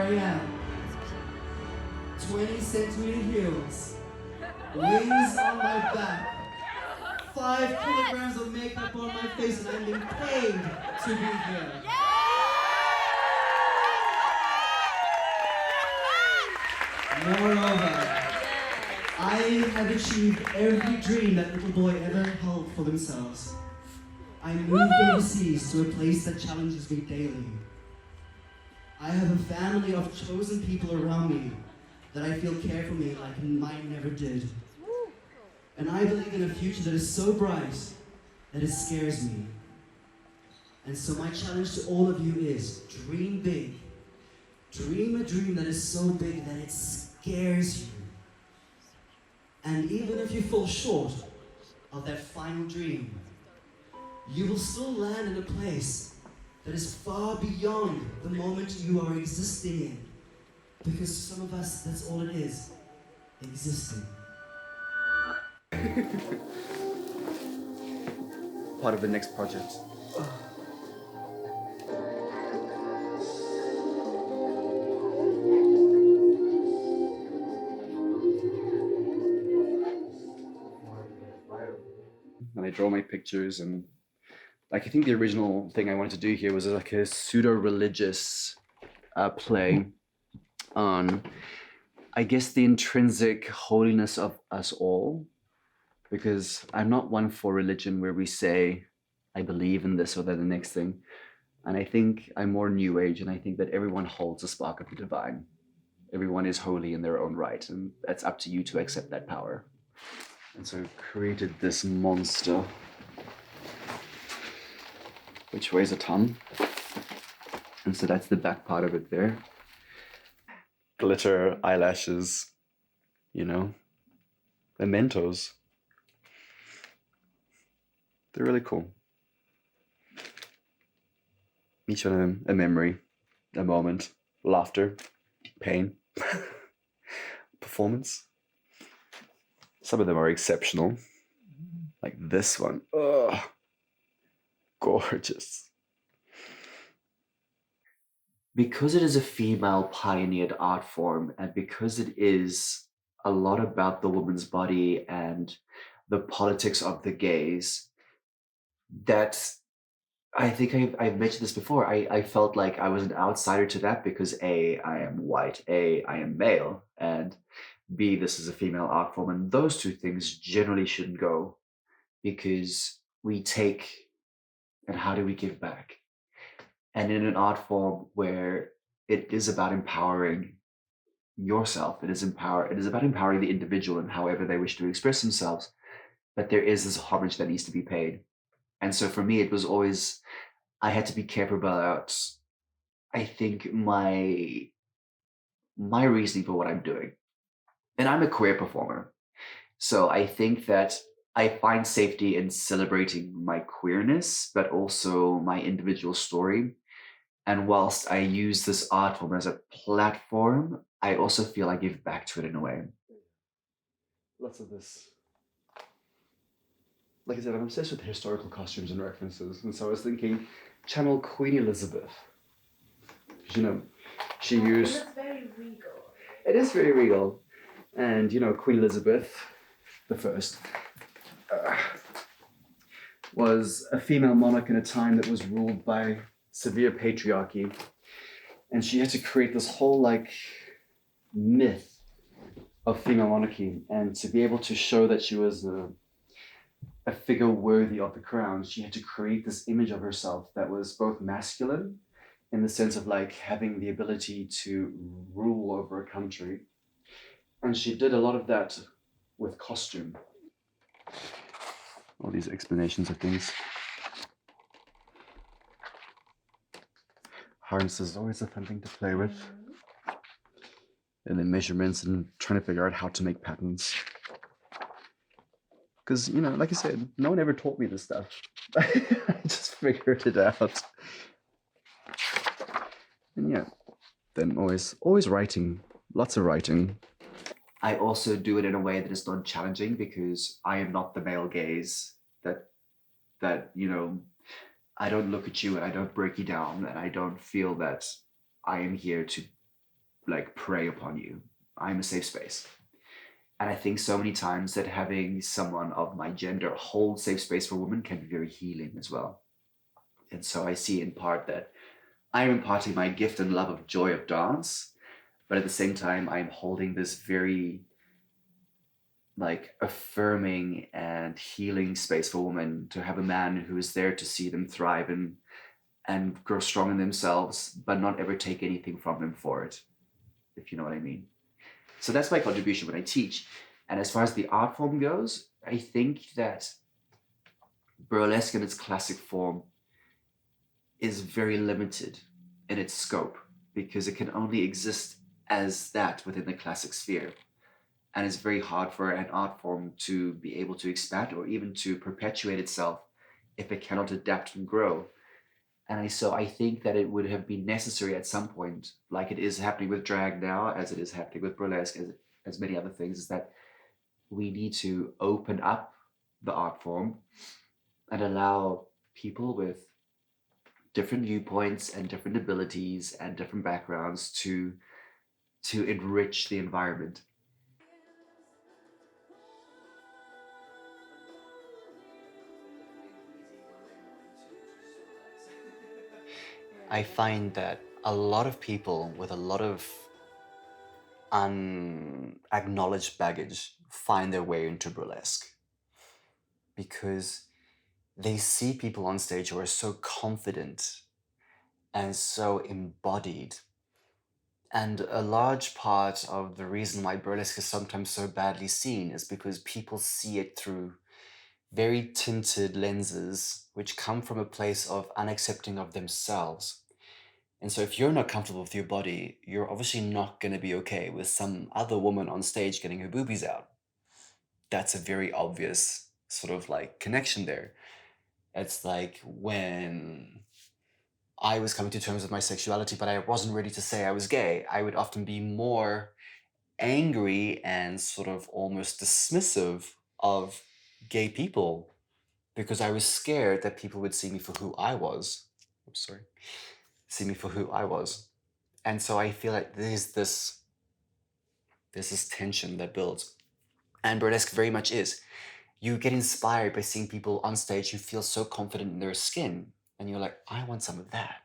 I am. 20-centimeter heels, wings on my back, 5 kilograms of makeup on my face, and I'm being paid to be here. Moreover, I have achieved every dream that little boy ever held for themselves. I moved overseas to a place that challenges me daily. I have a family of chosen people around me that I feel care for me like mine never did. And I believe in a future that is so bright that it scares me. And so my challenge to all of you is dream big. Dream a dream that is so big that it scares you. And even if you fall short of that final dream, you will still land in a place that is far beyond the moment you are existing in. Because some of us, that's all it is, existing. Part of the next project. And I draw my pictures, and like I think the original thing I wanted to do here was like a pseudo-religious play on, I guess, the intrinsic holiness of us all. Because I'm not one for religion where we say, I believe in this or that, the next thing. And I think I'm more New Age, and I think that everyone holds a spark of the divine. Everyone is holy in their own right, and that's up to you to accept that power. And so I created this monster, which weighs a ton. And so that's the back part of it there. Glitter, eyelashes, you know, mementos. They're really cool. Each one of them a memory, a moment, laughter, pain, performance. Some of them are exceptional. Like this one. Oh, gorgeous. Because it is a female pioneered art form, and because it is a lot about the woman's body and the politics of the gaze, that I think I've mentioned this before. I felt like I was an outsider to that because A, I am white, A, I am male, and B, this is a female art form. And those two things generally shouldn't go, because we take and how do we give back? And in an art form where it is about empowering yourself, it is about empowering the individual in however they wish to express themselves, but there is this homage that needs to be paid. And so for me, it was always, I had to be careful about, I think, my reasoning for what I'm doing. And I'm a queer performer. So I think that I find safety in celebrating my queerness, but also my individual story. And whilst I use this art form as a platform, I also feel I give back to it in a way. Lots of this. Like I said, I'm obsessed with historical costumes and references. And so I was thinking, channel Queen Elizabeth. You know, she used... That's very regal. It is very regal. And, you know, Queen Elizabeth the First was a female monarch in a time that was ruled by severe patriarchy. And she had to create this whole, like, myth of female monarchy. And to be able to show that she was a figure worthy of the crown, she had to create this image of herself that was both masculine in the sense of like having the ability to rule over a country. And she did a lot of that with costume. All these explanations of things. Harnesses is always a fun thing to play with. And then measurements and trying to figure out how to make patterns. Because, you know, like I said, no one ever taught me this stuff. I just figured it out. And yeah, then always writing, lots of writing. I also do it in a way that is not challenging because I am not the male gaze that, you know, I don't look at you and I don't break you down and I don't feel that I am here to like prey upon you. I'm a safe space. And I think so many times that having someone of my gender hold safe space for women can be very healing as well. And so I see in part that I'm imparting my gift and love of joy of dance, but at the same time, I'm holding this very like affirming and healing space for women to have a man who is there to see them thrive and grow strong in themselves, but not ever take anything from them for it, if you know what I mean. So that's my contribution when I teach. And as far as the art form goes, I think that burlesque in its classic form is very limited in its scope because it can only exist as that within the classic sphere. And it's very hard for an art form to be able to expand or even to perpetuate itself if it cannot adapt and grow. And so I think that it would have been necessary at some point, like it is happening with drag now, as it is happening with burlesque, as many other things, is that we need to open up the art form and allow people with different viewpoints and different abilities and different backgrounds to enrich the environment. I find that a lot of people with a lot of unacknowledged baggage find their way into burlesque because they see people on stage who are so confident and so embodied. And a large part of the reason why burlesque is sometimes so badly seen is because people see it through very tinted lenses, which come from a place of unaccepting of themselves. And so if you're not comfortable with your body, you're obviously not going to be okay with some other woman on stage getting her boobies out. That's a very obvious sort of like connection there. It's like when I was coming to terms with my sexuality, but I wasn't ready to say I was gay, I would often be more angry and sort of almost dismissive of gay people because I was scared that people would see me for who I was. Oops, sorry. See me for who I was. And so I feel like there's this tension that builds. And burlesque very much is. You get inspired by seeing people on stage who feel so confident in their skin. And you're like, I want some of that.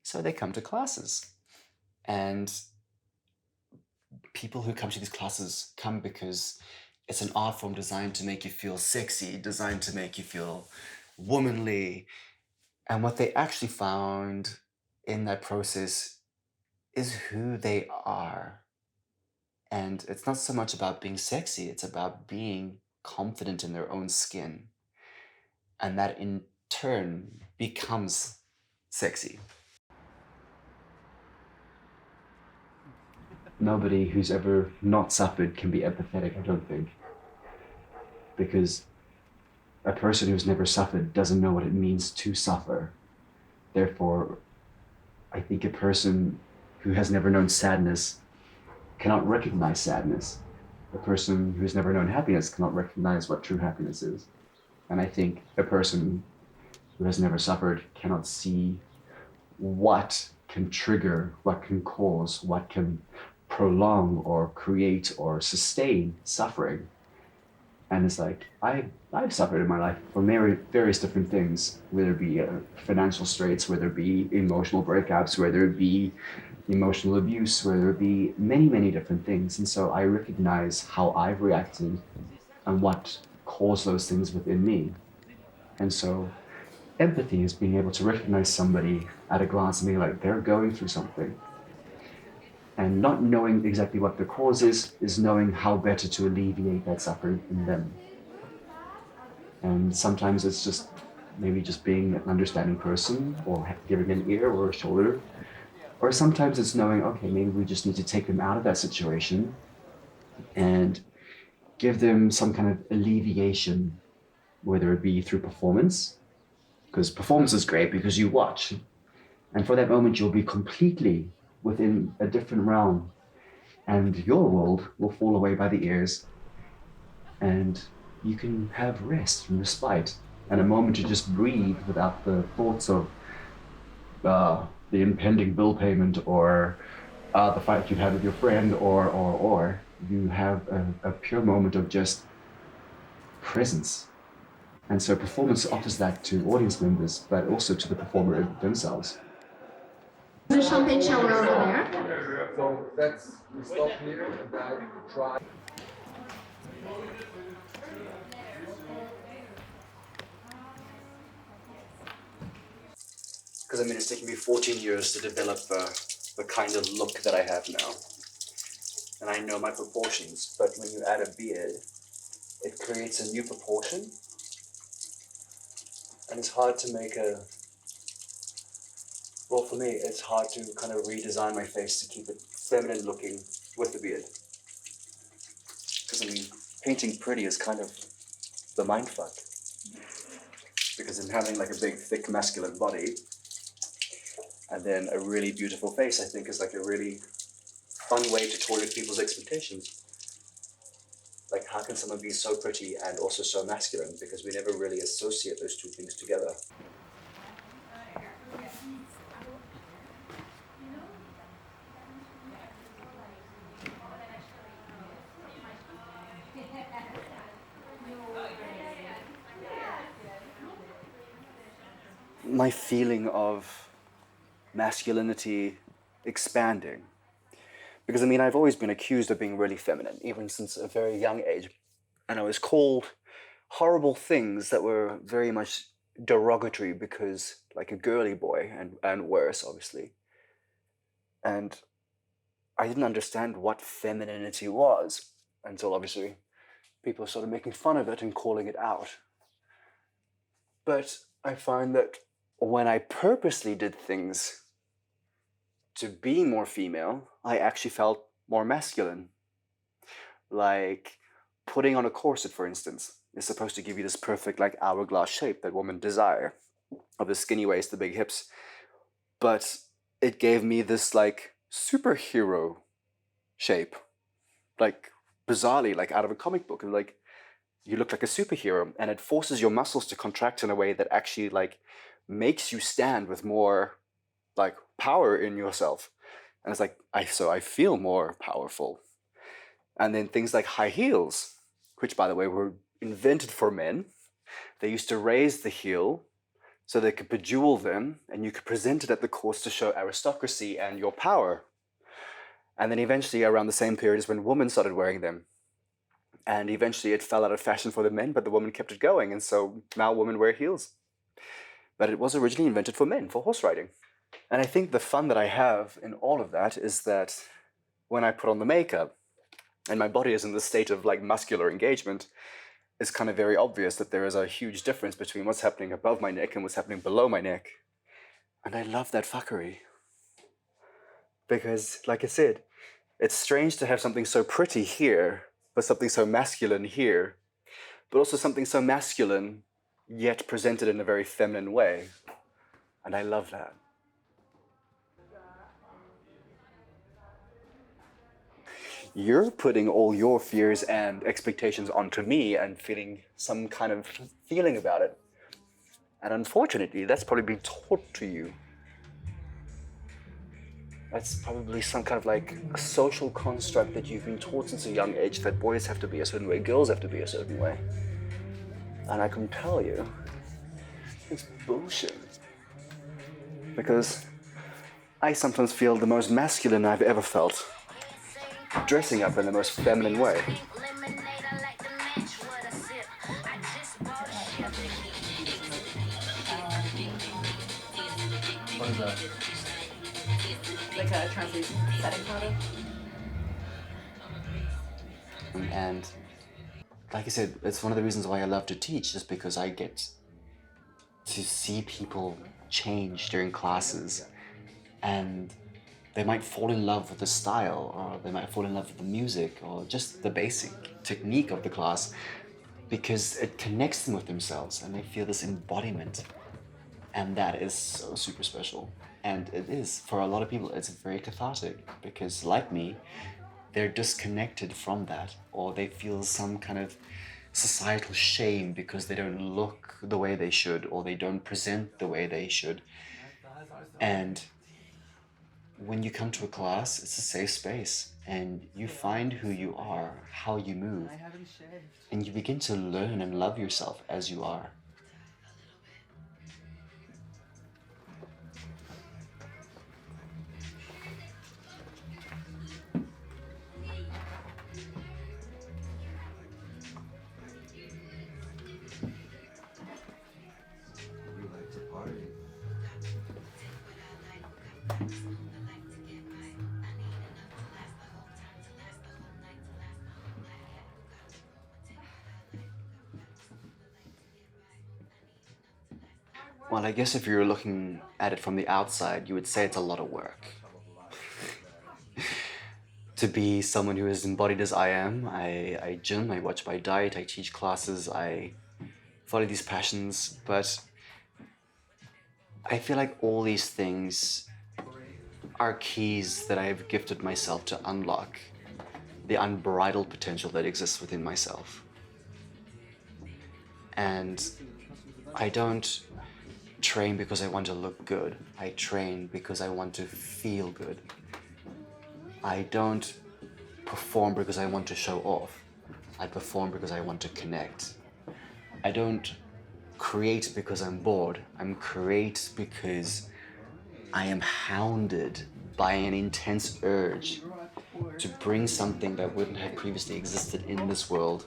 So they come to classes. And people who come to these classes come because it's an art form designed to make you feel sexy, designed to make you feel womanly. And what they actually found in that process is who they are. And it's not so much about being sexy, it's about being confident in their own skin. And that in turn becomes sexy. Nobody who's ever not suffered can be empathetic, I don't think. Because a person who's never suffered doesn't know what it means to suffer. Therefore, I think a person who has never known sadness cannot recognize sadness. A person who's never known happiness cannot recognize what true happiness is. And I think a person who has never suffered cannot see what can trigger, what can cause, what can prolong or create or sustain suffering. And it's like, I've suffered in my life from various different things, whether it be financial straits, whether it be emotional breakups, whether it be emotional abuse, whether it be many, many different things. And so I recognize how I've reacted and what caused those things within me. And so empathy is being able to recognize somebody at a glance and being like, they're going through something. And not knowing exactly what the cause is knowing how better to alleviate that suffering in them. And sometimes it's just maybe just being an understanding person or giving an ear or a shoulder. Or sometimes it's knowing, okay, maybe we just need to take them out of that situation and give them some kind of alleviation, whether it be through performance, because performance is great because you watch. And for that moment, you'll be completely within a different realm and your world will fall away by the ears and you can have rest and respite and a moment to just breathe without the thoughts of the impending bill payment or the fight you've had with your friend, or you have a pure moment of just presence. And so performance offers that to audience members, but also to the performer themselves. The champagne shower over there. So that's, we stop here and I try. Because I mean, it's taken me 14 years to develop the kind of look that I have now. And I know my proportions, but when you add a beard, it creates a new proportion. And it's hard to make a, well, for me, it's hard to kind of redesign my face to keep it feminine looking with the beard. Because I mean, painting pretty is kind of the mindfuck. Because in having like a big, thick, masculine body, and then a really beautiful face, I think is like a really fun way to tolerate people's expectations. Like, how can someone be so pretty and also so masculine? Because we never really associate those two things together. My feeling of masculinity expanding. Because I mean, I've always been accused of being really feminine, even since a very young age. And I was called horrible things that were very much derogatory because, like, a girly boy, and worse, obviously. And I didn't understand what femininity was until, obviously, people started making fun of it and calling it out. But I find that when I purposely did things to be more female, I actually felt more masculine. Like putting on a corset, for instance, is supposed to give you this perfect, like, hourglass shape that women desire, of the skinny waist, the big hips. But it gave me this, like, superhero shape, like, bizarrely, like out of a comic book. Like, you look like a superhero, and it forces your muscles to contract in a way that actually, like, makes you stand with more, like, power in yourself. And it's like, so I feel more powerful. And then things like high heels, which, by the way, were invented for men. They used to raise the heel so they could bejewel them, and you could present it at the courts to show aristocracy and your power. And then eventually, around the same period, is when women started wearing them. And eventually it fell out of fashion for the men, but the women kept it going, and so now women wear heels. But it was originally invented for men, for horse riding. And I think the fun that I have in all of that is that when I put on the makeup, and my body is in the state of, like, muscular engagement, it's kind of very obvious that there is a huge difference between what's happening above my neck and what's happening below my neck. And I love that fuckery. Because, like I said, it's strange to have something so pretty here, but something so masculine here, but also something so masculine, yet presented in a very feminine way. And I love that. You're putting all your fears and expectations onto me and feeling some kind of feeling about it. And unfortunately, that's probably been taught to you. That's probably some kind of, like, a social construct that you've been taught since a young age, that boys have to be a certain way, girls have to be a certain way. And I can tell you, it's bullshit. Because I sometimes feel the most masculine I've ever felt, dressing up in the most feminine way. What is that? Like a translation setting powder. And like I said, it's one of the reasons why I love to teach, just because I get to see people change during classes, and they might fall in love with the style, or they might fall in love with the music, or just the basic technique of the class, because it connects them with themselves and they feel this embodiment. And that is so super special. And it is, for a lot of people, it's very cathartic, because, like me, they're disconnected from that, or they feel some kind of societal shame because they don't look the way they should, or they don't present the way they should. And when you come to a class, it's a safe space, and you find who you are, how you move, and you begin to learn and love yourself as you are. Well, I guess if you're looking at it from the outside, you would say it's a lot of work. To be someone who is embodied as I am, I gym, I watch my diet, I teach classes, I follow these passions, but I feel like all these things are keys that I have gifted myself to unlock the unbridled potential that exists within myself. And I don't train because I want to look good. I train because I want to feel good. I don't perform because I want to show off. I perform because I want to connect. I don't create because I'm bored. I'm create because I am hounded by an intense urge to bring something that wouldn't have previously existed in this world.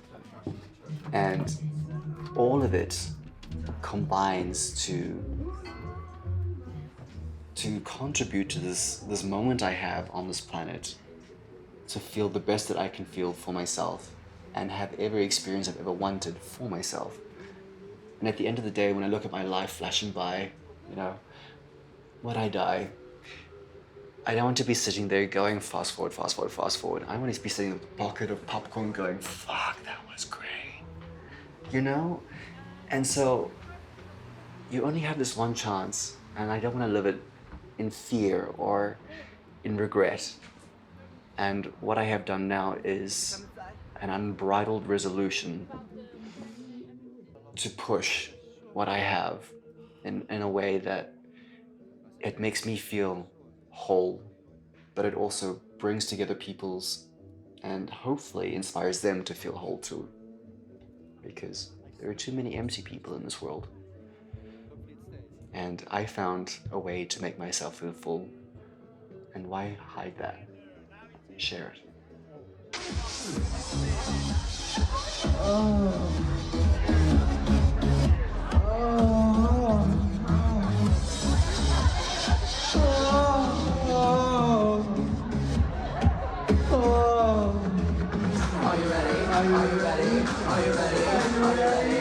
And all of it combines to contribute to this moment I have on this planet, to feel the best that I can feel for myself and have every experience I've ever wanted for myself. And at the end of the day, when I look at my life flashing by, you know, when I die, I don't want to be sitting there going fast forward, fast forward, fast forward. I want to be sitting with a bucket of popcorn going, fuck, that was great. You know? And so you only have this one chance, and I don't want to live it in fear or in regret. And what I have done now is an unbridled resolution to push what I have in a way that it makes me feel whole, but it also brings together people's and hopefully inspires them to feel whole too. Because there are too many empty people in this world. And I found a way to make myself feel full. And why hide that? Share it. Are you ready? Are you ready? Are you ready? Are you ready?